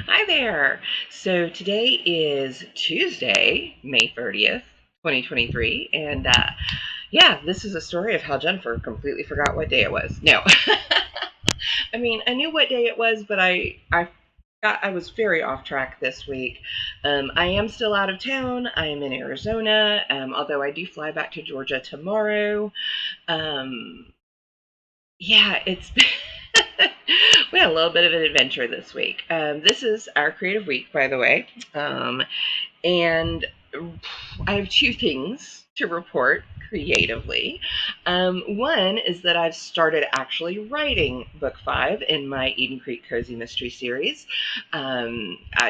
Hi there. So today is Tuesday, May 30th, 2023. And yeah, this is a story of how Jennifer completely forgot what day it was. No. I mean, I knew what day it was, but I was very off track this week. I am still out of town. I am in Arizona, although I do fly back to Georgia tomorrow. Um, yeah, we had a little bit of an adventure this week. This is our creative week, by the way. And I have two things to report creatively. One is that I've started actually writing book 5 in my Eden Creek Cozy Mystery series.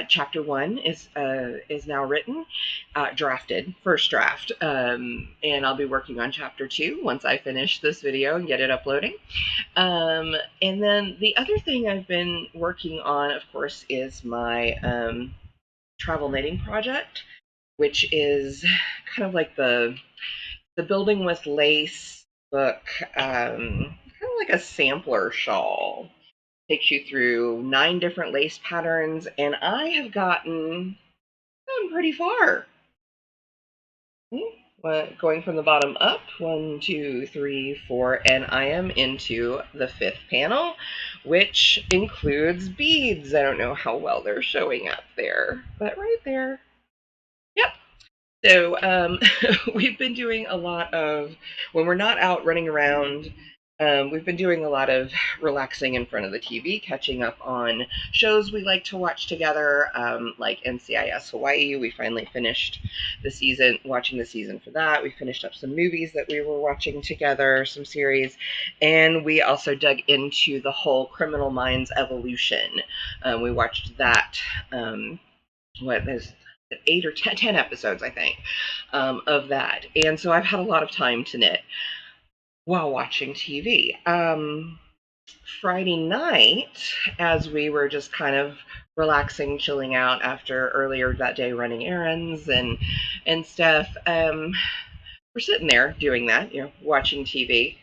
Chapter 1 is now written, drafted, first draft, and I'll be working on chapter 2 once I finish this video and get it uploading. And then the other thing I've been working on, of course, is my travel knitting project, which is kind of like the Building with Lace book, kind of like a sampler shawl. Takes you through 9 different lace patterns, and I have gotten pretty far. Going from the bottom up, 1, 2, 3, 4, and I am into the 5th panel, which includes beads. I don't know how well they're showing up there, but right there. Yep. So we've been doing a lot of, when we're not out running around, we've been doing a lot of relaxing in front of the TV, catching up on shows we like to watch together, like NCIS Hawaii. We finally finished the season, watching the season for that. We finished up some movies that we were watching together, some series, and we also dug into the whole Criminal Minds evolution. We watched that. There's 8 or 10 episodes, I think, of that. And so I've had a lot of time to knit while watching TV. Friday night, as we were just kind of relaxing, chilling out after earlier that day running errands and stuff, we're sitting there doing that, watching TV,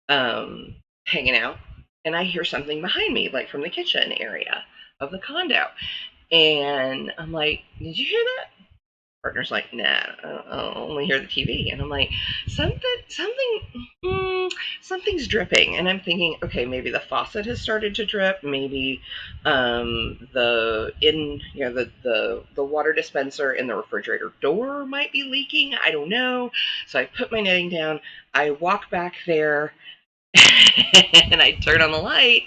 hanging out, and I hear something behind me, like from the kitchen area of the condo. And I'm like, did you hear that? Partner's like, nah, I'll only hear the TV. And I'm like, something's dripping. And I'm thinking, okay, maybe the faucet has started to drip. Maybe the water dispenser in the refrigerator door might be leaking. I don't know. So I put my knitting down. I walk back there and I turn on the light,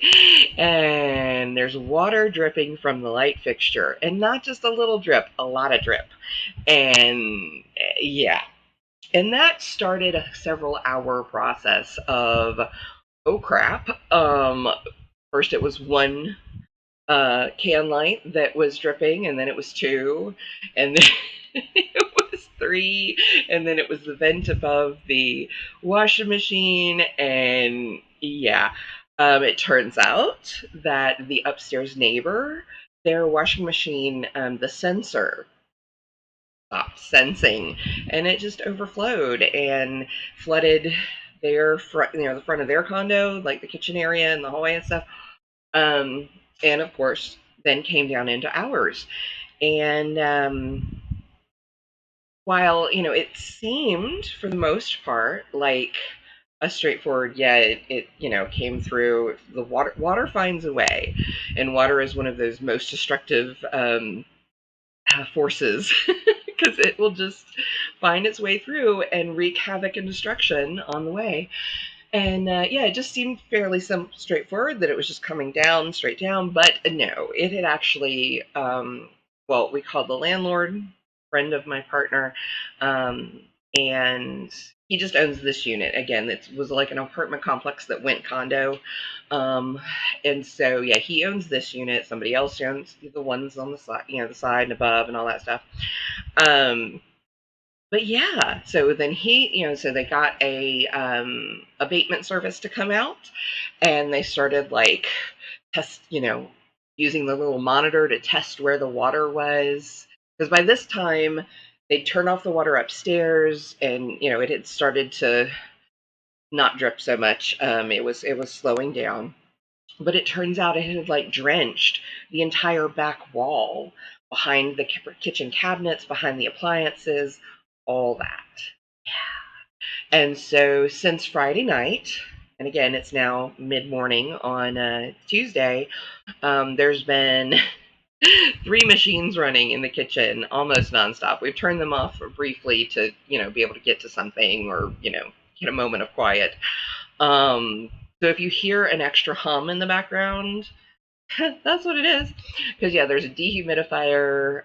and there's water dripping from the light fixture, and not just a little drip, a lot of drip. And yeah, and that started a several hour process of, oh crap. First it was one can light that was dripping, and then it was two, and then it was three, and then it was the vent above the washing machine, and yeah. It turns out that the upstairs neighbor, their washing machine, the sensor stopped sensing, and it just overflowed and flooded their front, the front of their condo, like the kitchen area and the hallway and stuff. Um, and of course, then came down into ours. And while it seemed for the most part like a straightforward, yeah, it came through. The water finds a way, and water is one of those most destructive forces because it will just find its way through and wreak havoc and destruction on the way. And yeah, it just seemed fairly straightforward that it was just coming down, straight down. But no, it had actually, well, we called the landlord, friend of my partner, um, and he just owns this unit. Again, it was like an apartment complex that went condo. And so, yeah, he owns this unit. Somebody else owns the ones on the side, the side and above and all that stuff. But yeah, so then so they got a abatement service to come out, and they started like test, using the little monitor to test where the water was. Because by this time, they'd turn off the water upstairs, and it had started to not drip so much. It was slowing down. but it turns out it had like drenched the entire back wall behind the kitchen cabinets, behind the appliances, all that. And so since Friday night, and again, it's now mid morning on Tuesday, there's been three machines running in the kitchen almost nonstop. We've turned them off briefly to, be able to get to something or, get a moment of quiet. So if you hear an extra hum in the background, that's what it is. Because yeah, there's a dehumidifier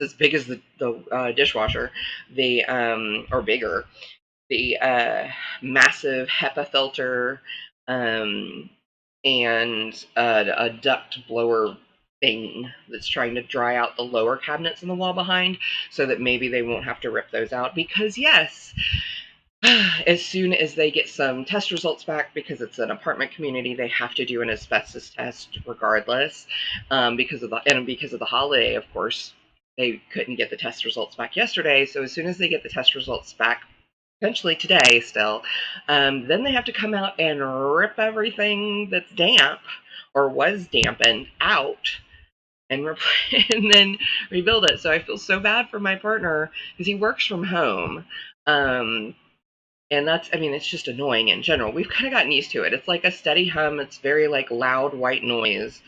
as big as the dishwasher, the or bigger, the massive HEPA filter, um, and a duct blower thing that's trying to dry out the lower cabinets in the wall behind, so that maybe they won't have to rip those out. Because yes, as soon as they get some test results back, because it's an apartment community, they have to do an asbestos test regardless, because of the holiday, of course. They couldn't get the test results back yesterday, so as soon as they get the test results back, potentially today still, then they have to come out and rip everything that's damp or was dampened out and and then rebuild it. So I feel so bad for my partner because he works from home. And that's, I mean, it's just annoying in general. We've kind of gotten used to it. It's like a steady hum. It's very like loud white noise.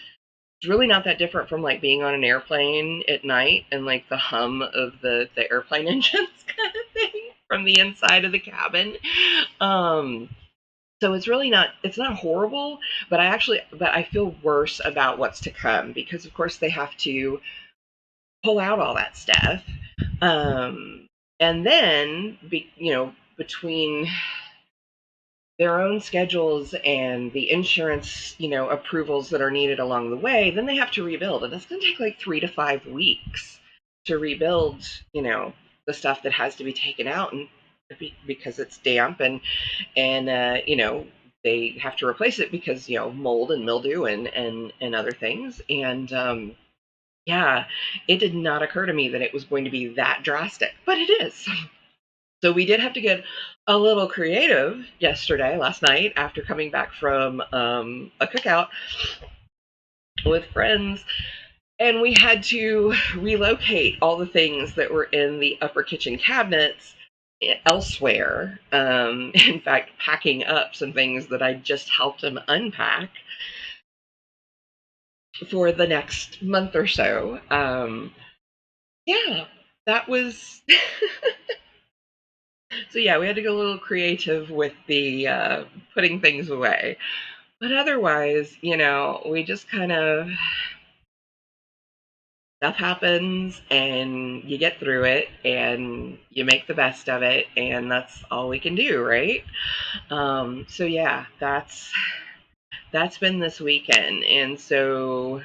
It's really not that different from like being on an airplane at night and like the hum of the airplane engines kind of thing from the inside of the cabin. Um, so it's not horrible, but I feel worse about what's to come because of course they have to pull out all that stuff. And then, between their own schedules and the insurance, approvals that are needed along the way, then they have to rebuild. And it's going to take like 3 to 5 weeks to rebuild, the stuff that has to be taken out and because it's damp and they have to replace it because, mold and mildew and other things. And, yeah, it did not occur to me that it was going to be that drastic, but it is. So we did have to get a little creative last night, after coming back from a cookout with friends, and we had to relocate all the things that were in the upper kitchen cabinets elsewhere. In fact, packing up some things that I just helped him unpack for the next month or so. Yeah, that was. So yeah, we had to go a little creative with the putting things away. But otherwise, we just kind of, stuff happens and you get through it and you make the best of it, and that's all we can do, right? So yeah, that's been this weekend. And so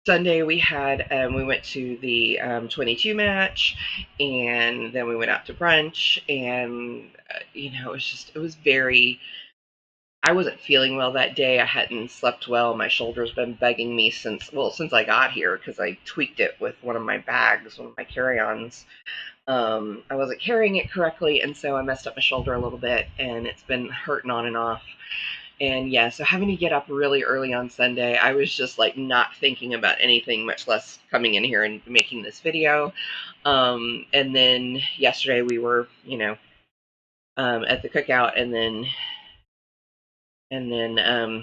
Sunday we went to the 22 match, and then we went out to brunch, and it was very. I wasn't feeling well that day. I hadn't slept well. My shoulder's been bugging me since I got here, because I tweaked it with one of my bags, one of my carry-ons. I wasn't carrying it correctly, and so I messed up my shoulder a little bit, and it's been hurting on and off. And yeah, so having to get up really early on Sunday, I was just like not thinking about anything, much less coming in here and making this video. And then yesterday we were, at the cookout, and then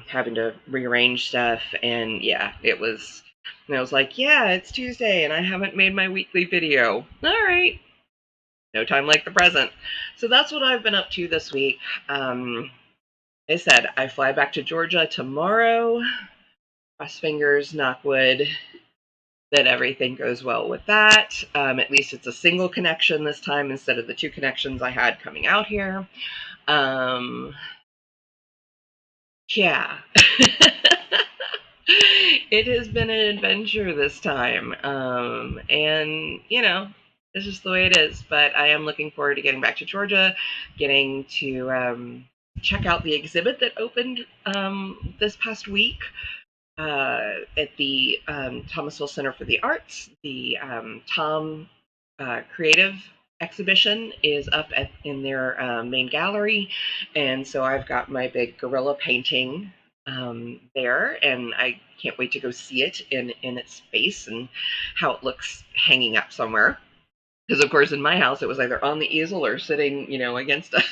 having to rearrange stuff. And yeah, and I was like, yeah, it's Tuesday and I haven't made my weekly video. All right. No time like the present. So that's what I've been up to this week. I said, I fly back to Georgia tomorrow. Cross fingers, knock wood, that everything goes well with that. At least it's a single connection this time instead of the two connections I had coming out here. Yeah. It has been an adventure this time. And, it's just the way it is. But I am looking forward to getting back to Georgia, getting to check out the exhibit that opened this past week at the Thomasville Center for the Arts. The Tom Creative exhibition is up in their main gallery. And so I've got my big gorilla painting there, and I can't wait to go see it in its space and how it looks hanging up somewhere. Because of course, in my house, it was either on the easel or sitting, against a.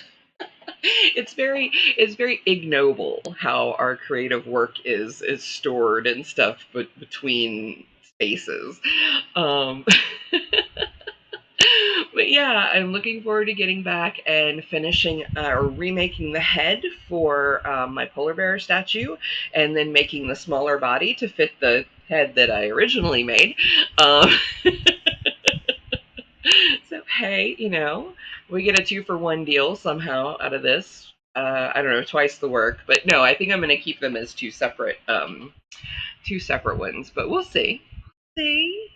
It's very ignoble how our creative work is stored and stuff, but between spaces. Um, but yeah, I'm looking forward to getting back and finishing or remaking the head for my polar bear statue, and then making the smaller body to fit the head that I originally made. Um, so hey, we get a 2-for-1 deal somehow out of this. I don't know, twice the work, but no, I think I'm going to keep them as two separate ones. But we'll see. See.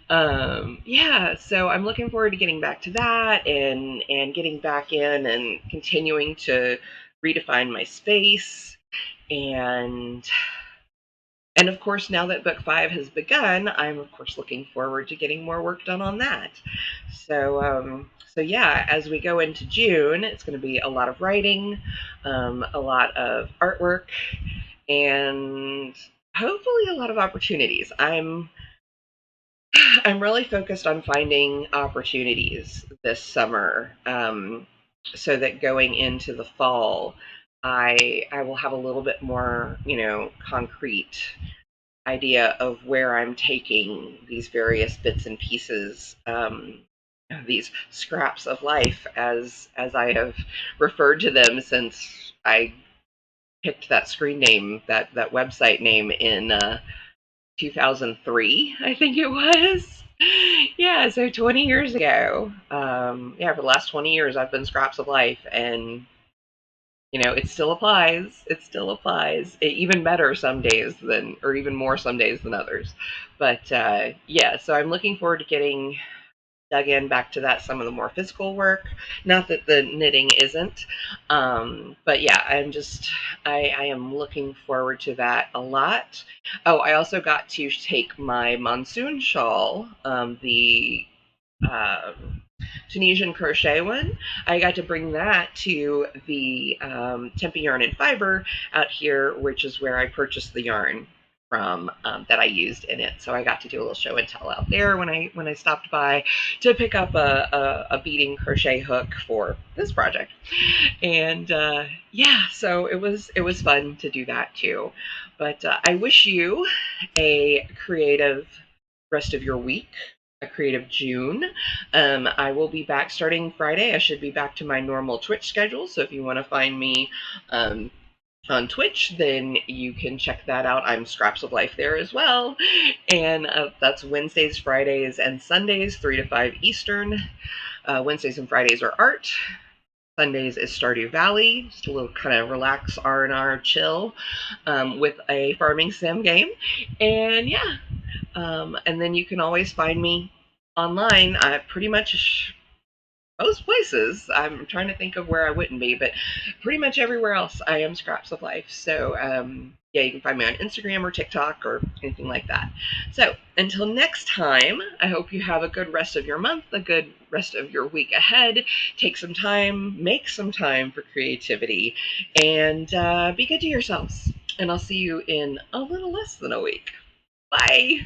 Yeah, so I'm looking forward to getting back to that and getting back in and continuing to redefine my space and of course, now that book 5 has begun, I'm of course looking forward to getting more work done on that. So yeah, as we go into June, it's going to be a lot of writing, a lot of artwork, and hopefully a lot of opportunities. I'm really focused on finding opportunities this summer, so that going into the fall, I will have a little bit more, concrete idea of where I'm taking these various bits and pieces, these scraps of life, as I have referred to them since I picked that screen name, that website name in 2003, I think it was. Yeah, so 20 years ago. Yeah, for the last 20 years, I've been scraps of life, and it still applies. It still applies. Even better some days than, or even more some days than others. But yeah, so I'm looking forward to getting dug in back to that, some of the more physical work. Not that the knitting isn't, but yeah, I am looking forward to that a lot. Oh, I also got to take my monsoon shawl, the Tunisian crochet one. I got to bring that to the Tempe Yarn and Fiber out here, which is where I purchased the yarn from, that I used in it. So I got to do a little show and tell out there when I stopped by to pick up a beading crochet hook for this project. And yeah, so it was fun to do that too. But I wish you a creative rest of your week, a creative June. I will be back starting Friday. I should be back to my normal Twitch schedule. So if you want to find me on Twitch, then you can check that out. I'm Scraps of Life there as well. And that's Wednesdays, Fridays, and Sundays, 3 to 5 Eastern. Wednesdays and Fridays are art. Sundays is Stardew Valley, just a little kind of relax R&R chill, with a farming sim game. And yeah, and then you can always find me online. Pretty much most places. I'm trying to think of where I wouldn't be, but pretty much everywhere else I am Scraps of Life. So yeah, you can find me on Instagram or TikTok or anything like that. So until next time, I hope you have a good rest of your month, a good rest of your week ahead. Take some time, make some time for creativity, and be good to yourselves. And I'll see you in a little less than a week. Bye.